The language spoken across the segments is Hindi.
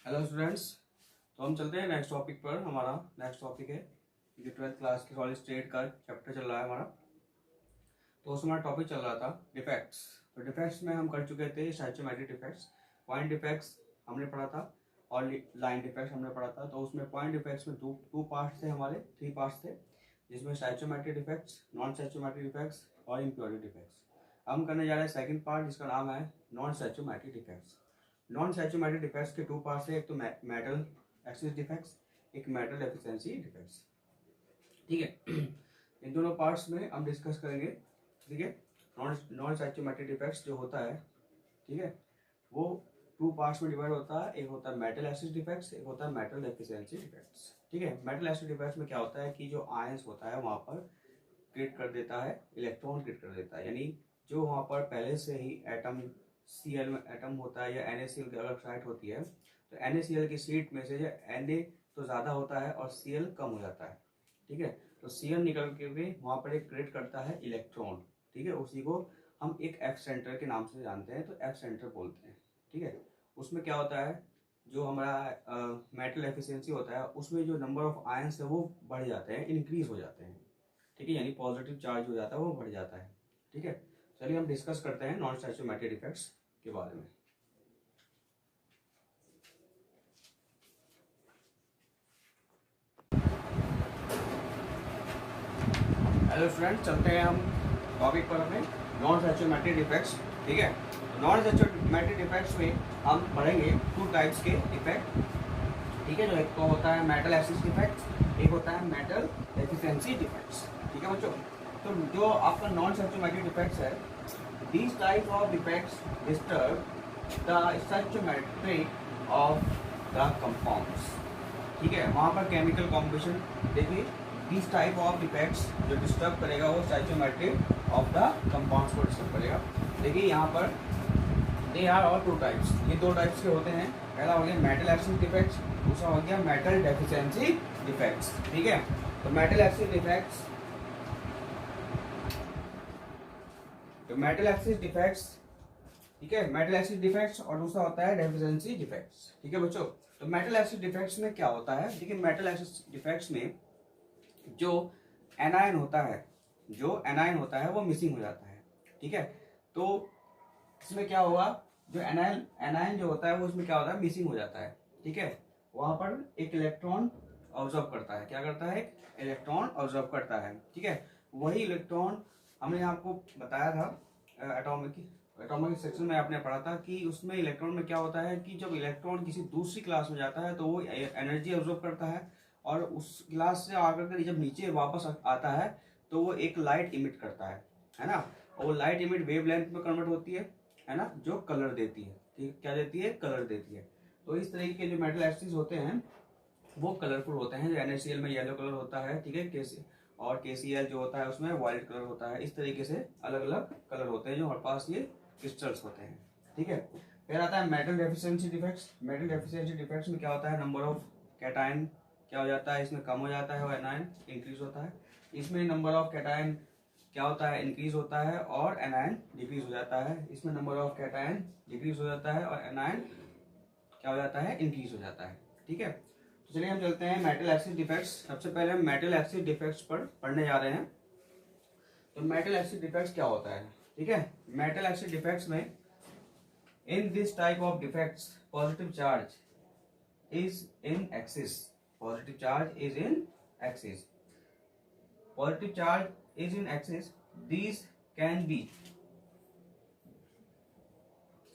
Hello students. तो हम चलते हैं नेक्स्ट टॉपिक पर। हमारा नेक्स्ट टॉपिक है जो 12th क्लास की सॉलिड स्टेट का चैप्टर चल रहा है हमारा। तो उसमें हमारा टॉपिक चल रहा था डिफेक्ट्स। तो डिफेक्ट्स में हम कर चुके थे स्टैचोमेट्रिक डिफेक्ट्स, पॉइंट डिफेक्ट्स हमने पढ़ा था और लाइन डिफेक्ट्स हमने पढ़ा था। तो उसमें पॉइंट डिफेक्ट्स में टू पार्ट्स थे, हमारे 3 पार्ट्स थे, जिसमें stoichiometric defects, non stoichiometric defects और इम्प्योरिटी डिफेक्ट्स। हम करने जा रहे हैं सेकंड पार्ट, जिसका नाम है non stoichiometric defects. Non stoichiometric defects के 2 पार्ट्स है, एक तो मेटल एक्सिस डिफेक्ट्स, एक मेटल एफिशिएंसी डिफेक्ट्स। ठीक है। इन दोनों पार्ट्स में हम डिस्कस करेंगे। ठीक है। नॉन स्टैचोमेट्रिक डिफेक्ट्स जो होता है, ठीक है, वो 2 पार्ट्स में डिवाइड होता है। एक होता है मेटल एक्सिस डिफेक्ट्स, एक होता है मेटल एफिशिएंसी डिफेक्ट्स। ठीक है। मेटल एक्सिस डिफेक्ट्स में क्या होता है कि जो आयंस होता है वहाँ पर क्रिएट कर देता है, इलेक्ट्रॉन क्रिएट कर देता है, यानी जो वहाँ पर पहले से ही एटम Cl में एटम होता है या NaCl की अलग साइट होती है, तो NaCl की सीट में से जो Na तो ज़्यादा होता है और Cl कम हो जाता है। ठीक है। तो Cl निकल के भी वहाँ पर एक क्रिएट करता है इलेक्ट्रॉन। ठीक है। उसी को हम एक F सेंटर के नाम से जानते हैं, तो F सेंटर बोलते हैं। ठीक है। उसमें क्या होता है, जो हमारा मेटल एफिशिएंसी होता है उसमें जो नंबर ऑफ आयंस है वो बढ़ जाते हैं, इंक्रीज हो जाते हैं। ठीक है। यानी पॉजिटिव चार्ज हो जाता है, वो बढ़ जाता है। ठीक है। चलिए हम डिस्कस करते हैं नॉन स्टैचोमेट्रिक इफेक्ट्स के बारे में। हेलो फ्रेंड्स, चलते हैं हम टॉपिक पर अपने नॉन स्टैचोमेट्रिक इफेक्ट्स। ठीक है। नॉन स्टैचोमेट्रिक इफेक्ट्स में हम पढ़ेंगे 2 टाइप्स के इफेक्ट। ठीक है। जो एक तो होता है मेटल एक्सिस डिफेक्ट्स, एक होता है मेटल एफिशिएंसी डिफेक्ट्स। ठीक है बच्चों। तो जो आपका नॉन स्टैचोमेट्रिक डिफेक्ट्स है, these type of defects disturb the stoichiometry of the compounds। ठीक है। वहाँ पर केमिकल कॉम्बिनेशन देखिए, these type of defects जो डिस्टर्ब करेगा वो stoichiometry of the compounds को डिस्टर्ब करेगा। देखिए यहाँ पर they are all 2 types, ये 2 टाइप्स के होते हैं। पहला हो गया मेटल एक्सिस डिफेक्ट्स, दूसरा हो गया मेटल डेफिशिएंसी डिफेक्ट्स। ठीक है। तो मेटल एक्सिस डिफेक्ट्स, तो मेटल एक्सिस डिफेक्ट्स, ठीक है, मेटल एक्सिस डिफेक्ट्स और दूसरा होता है डेफिशिएंसी डिफेक्ट्स। ठीक है बच्चों। तो मेटल एक्सिस डिफेक्ट्स में क्या होता है, देखिए मेटल एक्सिस डिफेक्ट्स में जो एनायन होता है, जो एनायन होता है वो मिसिंग हो जाता है। ठीक है। तो इसमें क्या होगा, जो एनायन एनायन जो होता है वो इसमें क्या होता है, मिसिंग हो जाता है। ठीक है। वहां पर एक इलेक्ट्रॉन ऑब्जर्व करता है, क्या करता है, एक इलेक्ट्रॉन ऑब्जर्व करता है। ठीक है। वही इलेक्ट्रॉन हमने आपको बताया था एटॉमिक सेक्शन में आपने पढ़ा था कि उसमें इलेक्ट्रॉन में क्या होता है कि जब इलेक्ट्रॉन किसी दूसरी क्लास में जाता है तो वो एनर्जी ऑब्जर्व करता है, और उस क्लास से आकर के जब नीचे वापस आता है तो वो एक लाइट इमिट करता है ना। और वो लाइट इमिट वेवलेंथ में कन्वर्ट होती है ना, जो कलर देती है। ठीक, क्या देती है, कलर देती है। तो इस तरीके के जो मेटल एक्सिस होते हैं वो कलरफुल होते हैं। जो NaCl में येलो कलर होता है, ठीक है, और KCl जो होता है उसमें व्हाइट कलर होता है। इस तरीके से अलग अलग कलर होते हैं जो हमारे पास ये क्रिस्टल्स होते हैं। ठीक है। फिर आता है metal deficiency defects. Metal deficiency defects में क्या होता है, नंबर ऑफ कैटायन क्या हो जाता है, इसमें कम हो जाता है और एनायन इंक्रीज होता है। इसमें नंबर ऑफ कैटायन क्या होता है, इंक्रीज होता है और एनायन डिक्रीज हो जाता है। इसमें नंबर ऑफ कैटायन डिक्रीज हो जाता है और एनायन क्या हो जाता है, इंक्रीज हो जाता है। ठीक है। तो चलिए हम चलते हैं मेटल एक्सिस डिफेक्ट्स। सबसे पहले हम मेटल एक्सिस डिफेक्ट्स पर पढ़ने जा रहे हैं। तो मेटल एक्सिस डिफेक्ट्स क्या होता है, ठीक है। मेटल एक्सिस डिफेक्ट्स में in this type of defects positive charge is in axis, positive charge is in axis, positive charge is in axis. these can be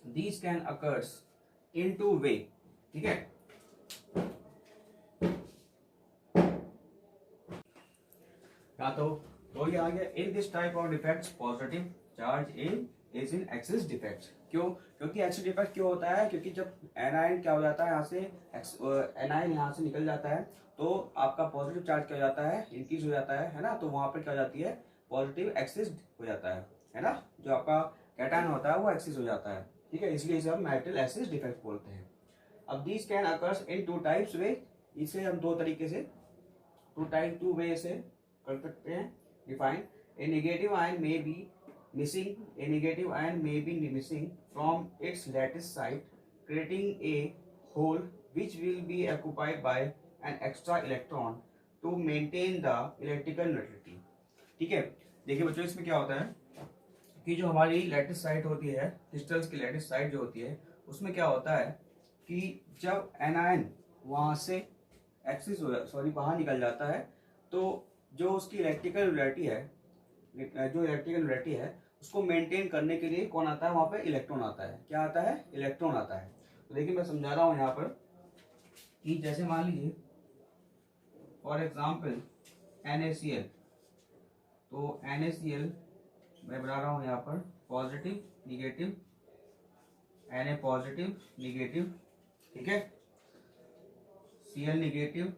these can occurs in 2 way। ठीक है। तो ये आ गया in this type of defects positive charge is in axis defects. क्यों, क्योंकि एक्सिस डिफेक्ट क्यों होता है, क्योंकि जब एनायन क्या हो जाता है, यहाँ से एनायन यहाँ से निकल जाता है तो आपका पॉजिटिव चार्ज क्या हो जाता है, इंक्रीज हो जाता है ना। तो वहां पर क्या हो जाती है, पॉजिटिव एक्सिस हो जाता है ना। जो आपका कैटायन होता है वो एक्सिस हो जाता है। ठीक है। इसलिए इसे हम मेटल एक्सिस डिफेक्ट बोलते हैं। अब this can occurs in 2 types way, इसे हम 2 तरीके से 2 वे से कर सकते हैं define. A negative ion may be missing, a negative ion may be missing from its lattice site creating a hole which will be occupied by an extra electron to maintain the electrical neutrality। ठीक है, देखिए बच्चों इसमें क्या होता है कि जो हमारी लैटिस साइट होती है, क्रिस्टल्स की लैटिस साइट जो होती है, उसमें क्या होता है कि जब एनायन वहां से एक्सिस बाहर निकल जाता है, तो जो उसकी इलेक्ट्रिकल न्यूट्रलिटी है, जो इलेक्ट्रिकल न्यूट्रलिटी है उसको मेंटेन करने के लिए कौन आता है, वहां पे इलेक्ट्रॉन आता है। क्या आता है? इलेक्ट्रॉन आता है। तो देखिए मैं समझा रहा हूं यहाँ पर कि जैसे मान लीजिए फॉर एग्जाम्पल NaCl, तो NaCl मैं बना रहा हूं यहाँ पर positive negative, Na positive negative, ठीक है, Cl negative,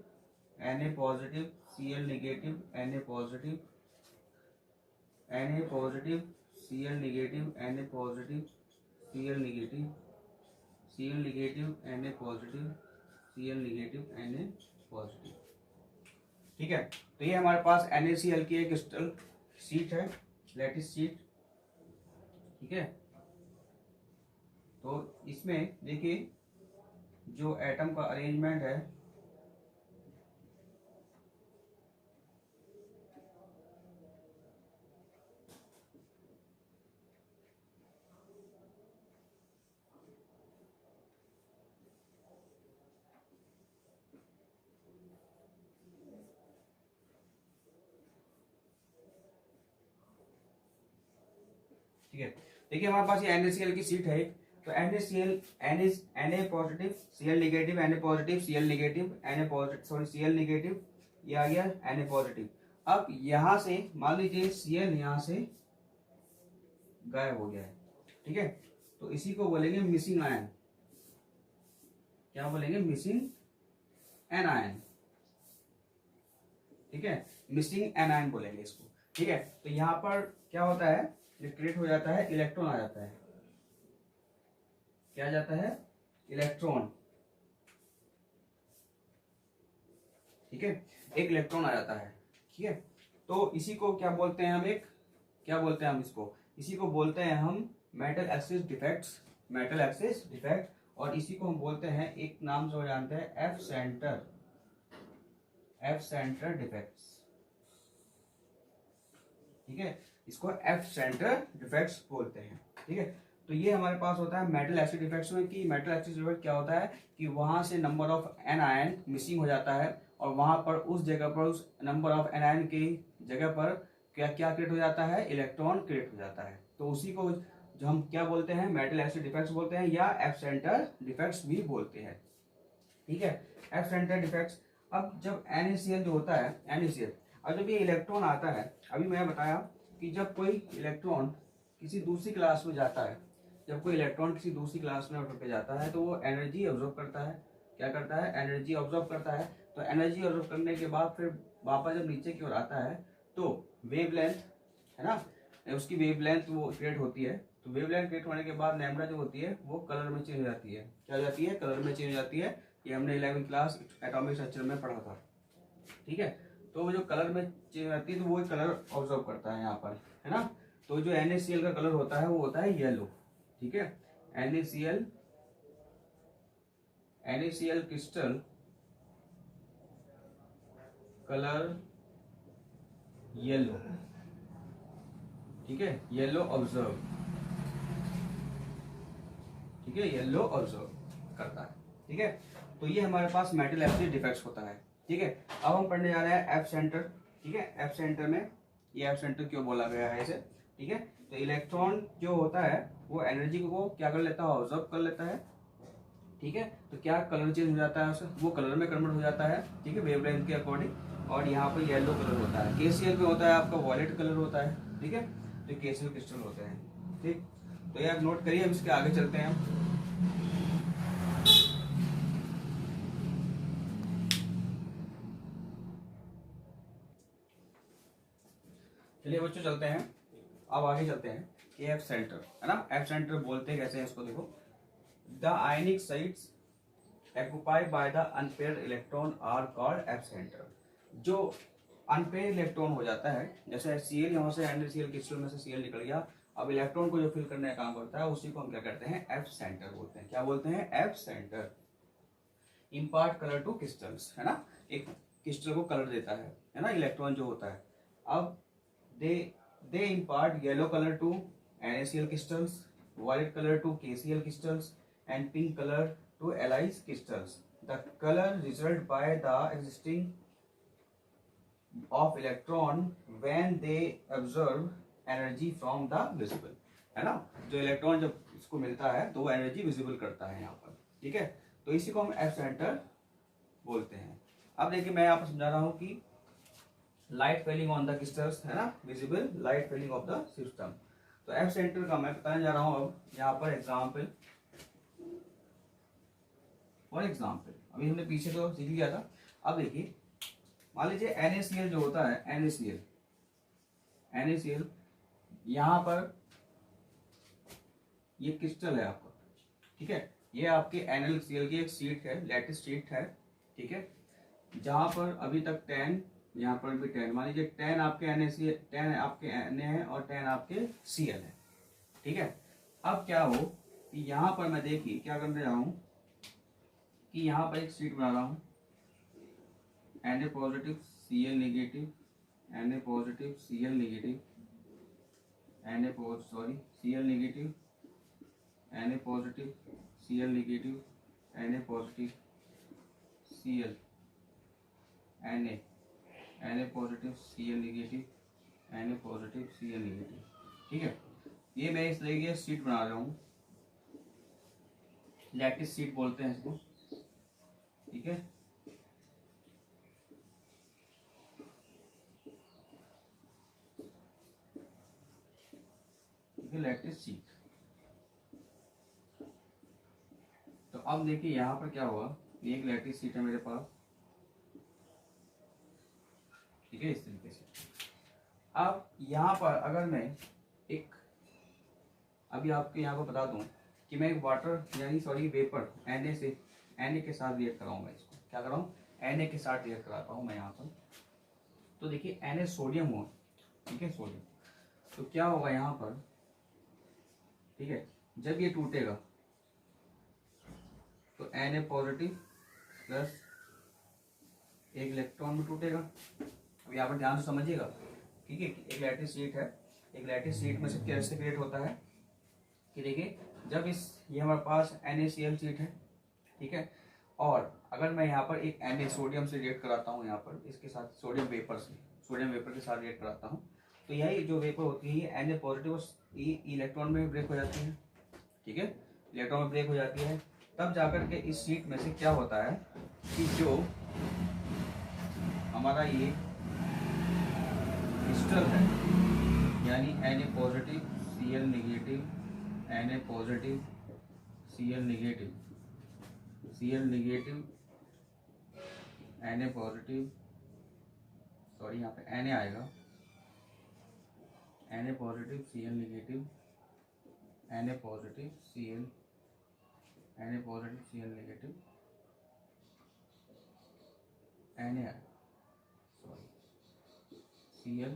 Na positive, Cl negative, Na positive, Na positive, Cl negative, Na positive, Cl negative, Cl negative, Na positive, Cl negative, Na positive. ठीक है, तो ये हमारे पास NaCl की एक क्रिस्टल शीट है, लैटिस शीट। ठीक है, तो इसमें देखिए जो एटम का अरेंजमेंट है, ठीक है, देखिए हमारे पास ये NaCl की सीट है। तो NaCl Na positive, Cl negative, Na positive, Cl negative, Na positive, Cl negative, ये आ गया Na पॉजिटिव। अब यहां से मान लीजिए Cl यहां से गायब हो गया है। ठीक है, तो इसी को बोलेंगे मिसिंग आयन। क्या बोलेंगे? Missing anion. ठीक है, मिसिंग एनायन बोलेंगे इसको। ठीक है, तो यहां पर क्या होता है, क्रिएट हो जाता है, इलेक्ट्रॉन आ जाता है। क्या आ जाता है? इलेक्ट्रॉन। ठीक है, एक इलेक्ट्रॉन आ जाता है। ठीक है, तो इसी को क्या बोलते हैं हम, क्या बोलते हैं हम इसको? इसी को बोलते हैं हम metal axis defects, metal axis defect. और इसी को हम बोलते हैं, एक नाम से वो जानते हैं, एफ सेंटर डिफेक्ट्स। ठीक है, इसको एफ सेंटर डिफेक्ट्स बोलते हैं। ठीक है, तो ये हमारे पास होता है मेटल एक्सिस डिफेक्ट्स में। कि मेटल एक्सिस डिफेक्ट क्या होता है कि वहां से नंबर ऑफ एनायन मिसिंग हो जाता है, और वहां पर उस जगह पर, उस नंबर ऑफ एनायन की जगह पर क्या क्या क्रिएट हो जाता है? इलेक्ट्रॉन क्रिएट हो जाता है। तो उसी को जो हम क्या बोलते हैं, मेटल एक्सिस डिफेक्ट्स बोलते हैं, या एफ सेंटर डिफेक्ट्स भी बोलते हैं। ठीक है, एफ सेंटर डिफेक्ट्स। अब जब NaCl जो होता है, NaCl, अब जब ये इलेक्ट्रॉन आता है, अभी मैं बताया कि जब कोई इलेक्ट्रॉन किसी दूसरी क्लास में जाता है, जब कोई इलेक्ट्रॉन किसी दूसरी क्लास में पे जाता है, तो वो एनर्जी ऑब्जॉर्व करता है। क्या करता है? एनर्जी ऑब्जॉर्व करता है। तो एनर्जी ऑब्जॉर्व करने के बाद फिर वापस जब नीचे की ओर आता है, तो वेवलेंथ है ना, उसकी वेवलेंथ वो क्रिएट होती है। तो वेवलेंथ क्रिएट होने के बाद लैम्डा जो होती है वो कलर में चेंज हो जाती है। क्या हो जाती है? कलर में चेंज हो जाती है। ये हमने 11वीं क्लास एटॉमिक स्ट्रक्चर में पढ़ा था। ठीक है, तो वो जो कलर में चेंज हो जाती है, तो वो कलर ऑब्जर्व करता है यहाँ पर, है ना। तो जो NaCl का कलर होता है वो होता है येलो। ठीक है, NaCl क्रिस्टल कलर येलो। ठीक है, येलो ऑब्जर्व, ठीक है, येलो ऑब्जर्व करता है। ठीक है, तो ये हमारे पास मेटल एक्सिस डिफेक्ट्स होता है। ठीक है, अब हम पढ़ने जा रहे हैं एफ सेंटर। ठीक है, एफ सेंटर में, ये एफ सेंटर क्यों बोला गया है इसे? ठीक है, तो इलेक्ट्रॉन जो होता है वो एनर्जी को क्या कर लेता है? ऑब्जर्व कर लेता है। ठीक है, तो क्या कलर चेंज हो जाता है उससे? वो कलर में कन्वर्ट हो जाता है। ठीक है, वेवलेंथ के अकॉर्डिंग। और यहाँ पर येलो कलर होता है। KCl में होता है आपका वॉयलेट कलर होता है। ठीक है, तो KCl क्रिस्टल होते हैं। ठीक, तो ये आप नोट करिए, हम इसके आगे चलते हैं। चलिए बच्चों चलते हैं, अब आगे चलते हैं। एफ सेंटर है ना, एफ सेंटर बोलते हैं कैसे हैं इसको, देखो। The ionic sites occupied by the unpaired electron are called F center। जो अनपेयर इलेक्ट्रॉन हो जाता है, जैसे Cl यहाँ से NaCl क्रिस्टल में से Cl निकल गया, अब इलेक्ट्रॉन को जो फिल करने का काम करता है उसी को हम क्या करते हैं? एफ सेंटर बोलते हैं। क्या बोलते हैं? F centre. Impart colour to crystals, है ना, एक क्रिस्टल को कलर देता है ना, इलेक्ट्रॉन जो होता है। अब they they impart yellow colour to NaCl crystals, violet color to KCl crystals, and pink color to Li crystals. The color result by the existing of electron when they absorb energy from the visible, है ना, जो इलेक्ट्रॉन जब इसको मिलता है तो वो एनर्जी विजिबल करता है यहाँ पर, ठीक है। तो इसी को हम एफ सेंटर बोलते हैं। अब देखिए मैं यहाँ पर समझा रहा हूँ कि light falling on the crystals, है ना, visible light falling of the system. तो एफ सेंटर का मैं बताने जा रहा हूँ अब यहाँ पर एग्जाम्पल। फॉर एग्जाम्पल अभी हमने पीछे तो सीख लिया था। अब देखिए मान लीजिए NaCl जो होता है, NaCl यहाँ पर ये क्रिस्टल है आपका, ठीक है, ये आपके NaCl की एक शीट है, लैटिस शीट है, ठीक है, जहां पर अभी तक 10, यहाँ पर भी 10, मान लीजिए 10 आपके NaCl, 10 आपके Na है और 10 आपके Cl है, ठीक है। अब क्या हो कि यहाँ पर मैं देखिए क्या करने जा रहा हूँ कि यहाँ पर एक शीट बना रहा हूँ, Na positive Cl negative, Na positive Cl negative, Cl negative, Na positive Cl negative, Na positive Cl, Na positive Cl negative, Na positive Cl negative, ठीक है। ये मैं इस तरह की शीट बना रहा हूँ, लैटिस शीट बोलते हैं इसको, ठीक है। Lattice sheet. तो अब देखिए यहाँ पर क्या हुआ, एक लैटिस शीट है मेरे पास, ठीक है, इस तरीके से। अब यहाँ पर अगर मैं एक, अभी आपको यहाँ पर बता दूं कि मैं एक वाटर यानी वेपर Na के साथ रिएक्ट कराऊंगा, इसको क्या कराऊं, Na के साथ रिएक्ट कराता हूँ मैं यहाँ पर। तो देखिए Na सोडियम हो, ठीक है, सोडियम। तो क्या होगा यहाँ पर, ठीक है, जब ये टूटेगा तो Na पॉजिटिव प्लस एक इलेक्ट्रॉन में टूटेगा। अब यहाँ पर ध्यान से समझिएगा, ठीक है, एक लैटिस शीट है, एक लैटिस शीट में से कैसे क्रिएट होता है कि देखिए जब ये हमारे पास NaCl शीट है, ठीक है, और अगर मैं यहाँ पर एक Na सोडियम से रिएक्ट कराता हूँ, यहाँ पर इसके साथ सोडियम वेपर के साथ रिएक्ट कराता हूँ, तो यही जो वेपर होती है Na पॉजिटिव इलेक्ट्रॉन में ब्रेक हो जाती है, ठीक है, इलेक्ट्रॉन में ब्रेक हो जाती है। तब जाकर के इस शीट में से क्या होता है कि जो हमारा ये क्रिस्टल है, यानी Na positive Cl negative, Na positive Cl negative, Cl negative Na positive, यहाँ पे Na आएगा, Na positive Cl negative, Na positive Cl, Na positive Cl negative, Na Cl,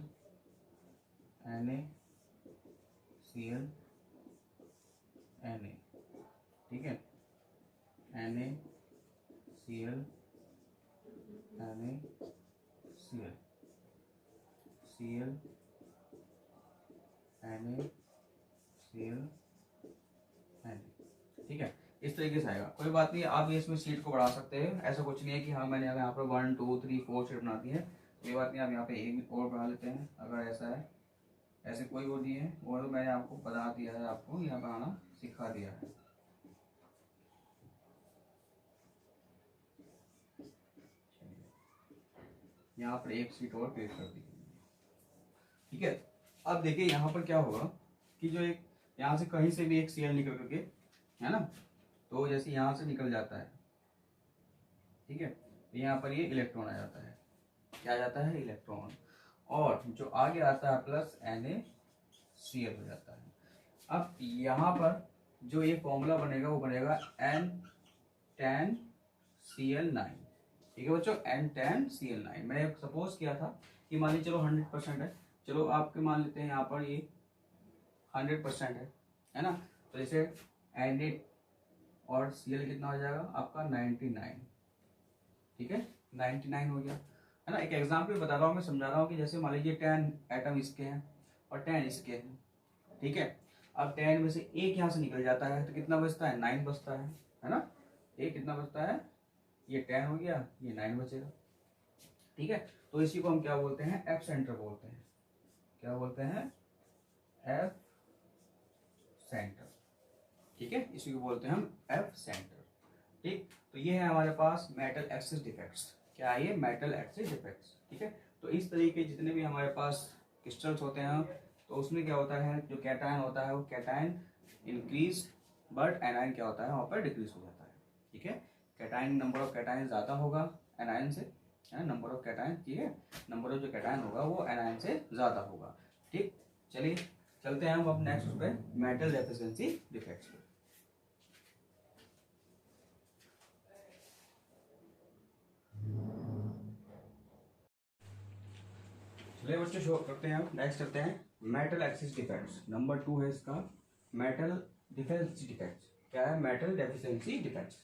Na Cl, Na, ठीक है, Na Cl, Na Cl, Cl, Na Cl, Na, ठीक है, इस तरीके से आएगा। कोई बात नहीं, आप ये इसमें शीट को बढ़ा सकते हैं, ऐसा कुछ नहीं है कि हाँ मैंने यहाँ पर 1 2 3 4 शीट बना दी है, कोई बात नहीं, आप यहाँ पे एक और बढ़ा लेते हैं अगर ऐसा है। ऐसे कोई वो नहीं है, वो तो मैंने आपको बता दिया है, आपको यहाँ बनाना सिखा दिया है। यहाँ पर एक शीट और क्रिएट कर दी, ठीक है। अब देखिए यहाँ पर क्या होगा कि जो एक यहाँ से कहीं से भी एक Cl निकल करके, है ना, तो जैसे यहाँ से निकल जाता है, ठीक है, तो यहाँ पर ये इलेक्ट्रॉन आ जाता है, क्या आ जाता है, इलेक्ट्रॉन, और जो आगे आता है प्लस NaCl हो जाता है। अब यहाँ पर जो ये फॉर्मूला बनेगा वो बनेगा N10Cl9, ठीक है बच्चों, N10Cl9। मैंने सपोज किया था कि मान लीजिए चलो 100% है, चलो आपके मान लेते हैं यहाँ पर ये 100% है ना, तो जैसे Na और Cl कितना हो जाएगा आपका 99, ठीक है, 99 हो गया, है ना। एक एग्जाम्पल बता रहा हूँ, मैं समझा रहा हूँ कि जैसे मान लीजिए 10 एटम इसके हैं और 10 इसके हैं, ठीक है। अब 10 में से एक यहाँ से निकल जाता है तो कितना बचता है, 9 बचता है ना। एक कितना बचता है, ये 10 हो गया, ये 9 बचेगा, ठीक है। तो इसी को हम क्या बोलते हैं, एफ सेंटर बोलते हैं। क्या बोलते हैं, एफ सेंटर, ठीक है, इसी को बोलते हैं हम एफ सेंटर, ठीक। तो ये है हमारे पास मेटल एक्सिस डिफेक्ट्स। क्या है ये, मेटल एक्सिस डिफेक्ट्स, ठीक है। तो इस तरीके जितने भी हमारे पास क्रिस्टल्स होते हैं तो उसमें क्या होता है, जो कैटायन होता है वो कैटायन इंक्रीज, बट एनायन क्या होता है वहाँ पर डिक्रीज हो जाता है, ठीक है। कैटायन, नंबर ऑफ कैटायन ज़्यादा होगा एनायन से, है ना, नंबर ऑफ कैटायन, ठीक है, नंबर ऑफ जो कैटायन होगा वो एनायन से ज़्यादा होगा, ठीक। चलिए चलते हैं हम अब नेक्स्ट पे, मेटल डेफिशिएंसी डिफेक्ट्स पे। चलिए बच्चों शो करते हैं, नेक्स्ट करते हैं मेटल एक्सिस डिफेक्ट्स। नंबर 2 है इसका मेटल डिफिशिएंसी डिफेक्ट्स। क्या है, मेटल डेफिशिएंसी डिफेक्ट्स।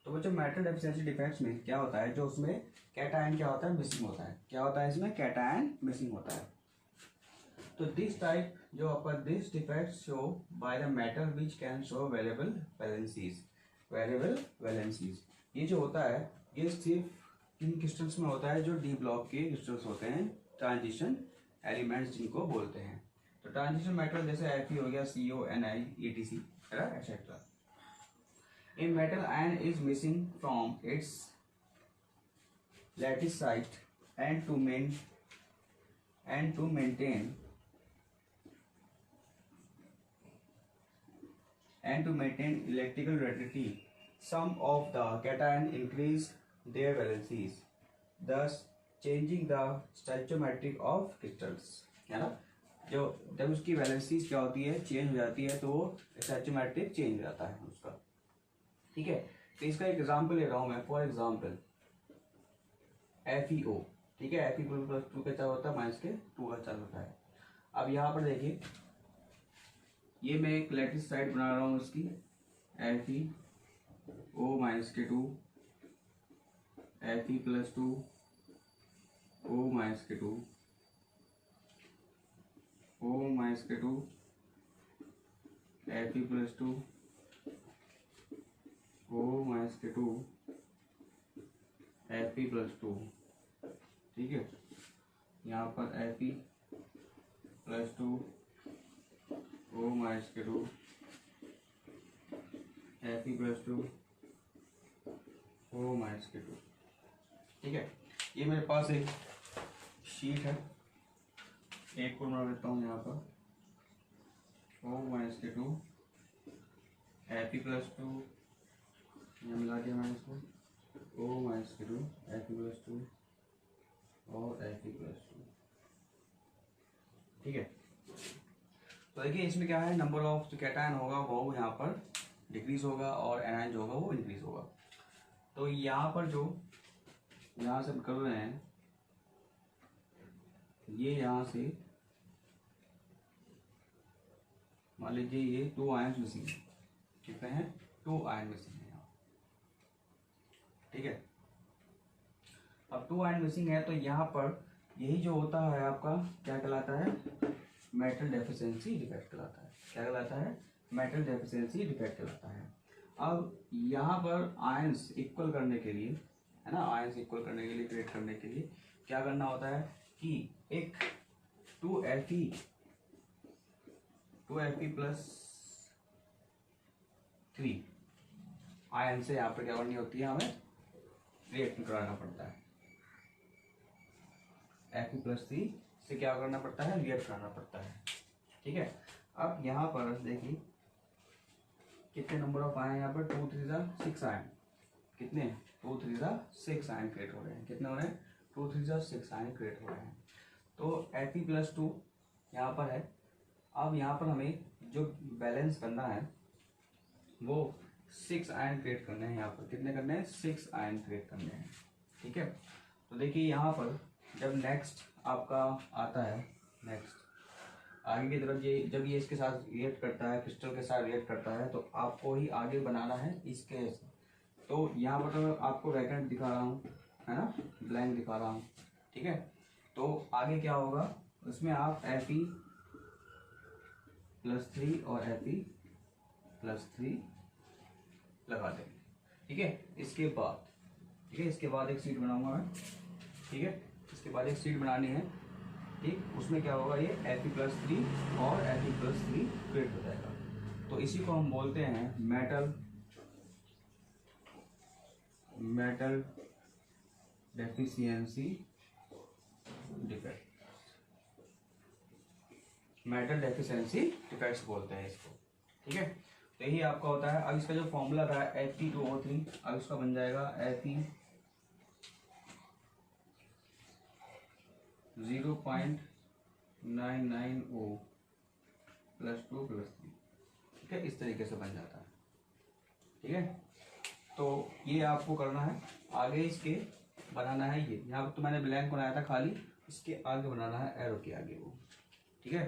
तो बच्चों मेटल डेफिशिएंसी डिफेक्ट्स में क्या होता है, जो उसमें कैटायन क्या होता है, मिसिंग होता है। क्या होता है इसमें, कैटायन मिसिंग होता है। तो दिस टाइप जो अपन this defects show by the metal which can show variable valencies. Variable valencies ये जो होता है ये सिर्फ इन क्रिस्टल्स में होता है जो डी ब्लॉक के क्रिस्टल्स होते हैं, ट्रांजिशन एलिमेंट्स जिनको बोलते हैं। तो ट्रांजिशन मेटल जैसे Fe हो गया, CO, Ni, ETC etcetera. A metal ion is missing from its lattice site and to maintain electrical rigidity, some of the cation increase their valencies, thus changing the stoichiometry of crystals, है ना। जो जब उसकी वैलेंसीज क्या होती है, चेंज हो जाती है, तो वो स्टोइचोमेट्रिक चेंज हो जाता है उसका, ठीक है। तो इसका एक एग्जांपल ले रहा हूं मैं, फॉर एग्जांपल FeO, ठीक है। Fe प्लस 2 का चार्ज होता है, माइनस के 2 का चार्ज होता है। अब यहाँ पर देखिए, ये मैं एक लैटिस साइड बना रहा हूँ इसकी, FeO माइनस के 2, Fe प्लस 2, O माइनस के 2, O माइनस के 2, Fe प्लस 2, O माइनस के 2, Fe प्लस 2, ठीक है। यहाँ पर Fe प्लस 2, O माइनस के 2, Fe प्लस 2, O माइनस के 2, ठीक है। ये मेरे पास एक शीट है, एक को बना लेता हूँ यहाँ पर, O माइनस के 2, Fe प्लस 2, यहाँ मिला दिया मैंने इसको, O माइनस के 2, Fe प्लस 2 और Fe प्लस 2, ठीक है। तो देखिए इसमें क्या है, नंबर ऑफ जो कैटायन होगा वो यहाँ पर डिक्रीज होगा और एनायन जो होगा वो इंक्रीज होगा। तो यहाँ पर जो यहाँ से कर रहे हैं, ये यहाँ से मान लीजिए ये 2 आयन मिसिंग है, कितने हैं, 2 आयन मिसिंग है यहाँ, ठीक है। अब 2 आयन मिसिंग है तो यहाँ पर यही जो होता है आपका क्या कहलाता है, मेटल डेफिशिएंसी डिफेक्ट कहलाता है। क्या कहलाता है, मेटल डेफिशिएंसी डिफेक्ट कहलाता है। अब यहाँ पर आयंस इक्वल करने के लिए, है ना, आयंस इक्वल करने के लिए, क्रिएट करने के लिए क्या करना होता है कि एक 2Fe प्लस 3 आयन से यहाँ पर क्या करनी होती है, हमें रिएक्शन कराना पड़ता है। Fe प्लस 3 से क्या करना पड़ता है, रिएक्ट करना पड़ता है, ठीक है। अब यहाँ पर देखिए कितने नंबर ऑफ आयन यहाँ पर, 2 3 6 आयन, कितने 2 3 6 आयन क्रिएट हो रहे हैं, कितने हो रहे हैं, 2 3 6 आयन क्रिएट हो रहे हैं। तो Fe प्लस 2 यहाँ पर है। अब यहाँ पर हमें जो बैलेंस करना है वो 6 आयन क्रिएट करने हैं, यहाँ पर कितने करने हैं, 6 आयन क्रिएट करने हैं, ठीक है। तो देखिए यहाँ पर जब नेक्स्ट आपका आता है, नेक्स्ट आगे की तरफ ये जब ये इसके साथ रिएक्ट करता है, क्रिस्टल के साथ रिएक्ट करता है, तो आपको ही आगे बनाना है इसके। तो यहाँ पर तो आपको वैकेंट दिखा रहा हूँ, है ना, ब्लैंक दिखा रहा हूँ, ठीक है। तो आगे क्या होगा, उसमें आप Fe +3 और Fe +3 लगा देंगे, ठीक है। इसके बाद, ठीक है, इसके बाद एक शीट बनाऊंगा मैं, ठीक है। इसके बाद एक शीट बनानी है, ठीक। उसमें क्या होगा, ये Fe+3 और Fe+3 क्रिएट हो जाएगा। तो इसी को हम बोलते हैं metal deficiency defect, metal deficiency defects बोलते हैं इसको, ठीक है। तो यही आपका होता है। अब इसका जो फॉर्मूला था Fe2O3, अब इसका बन जाएगा Fe 0.990 +2 +3, ठीक है। इस तरीके से बन जाता है, ठीक है। तो ये आपको करना है। आगे इसके बनाना है, ये यहाँ पर तो मैंने ब्लैंक बनाया था खाली, इसके आगे बनाना है एरो के आगे वो, ठीक है।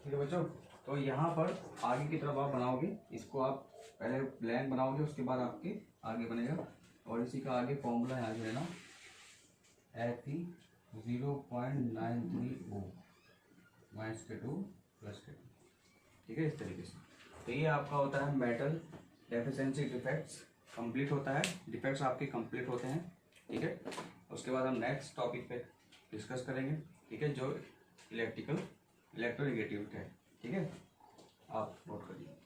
ठीक है बच्चों, तो यहाँ पर आगे की तरफ आप बनाओगे, इसको आप पहले ब्लैंक बनाओगे, उसके बाद आपके आगे बनेगा। और इसी का आगे फॉर्मूला यहाँ जो है ना, Fe 0.930 -2 +2, ठीक है, इस तरीके से। तो ये आपका होता है मेटल डेफिशिएंसी डिफेक्ट्स, कंप्लीट होता है, डिफेक्ट्स आपके कंप्लीट होते हैं, ठीक है। उसके बाद हम नेक्स्ट टॉपिक पे डिस्कस करेंगे, ठीक है, जो इलेक्ट्रोनेगेटिव है, ठीक है। आप नोट करिए।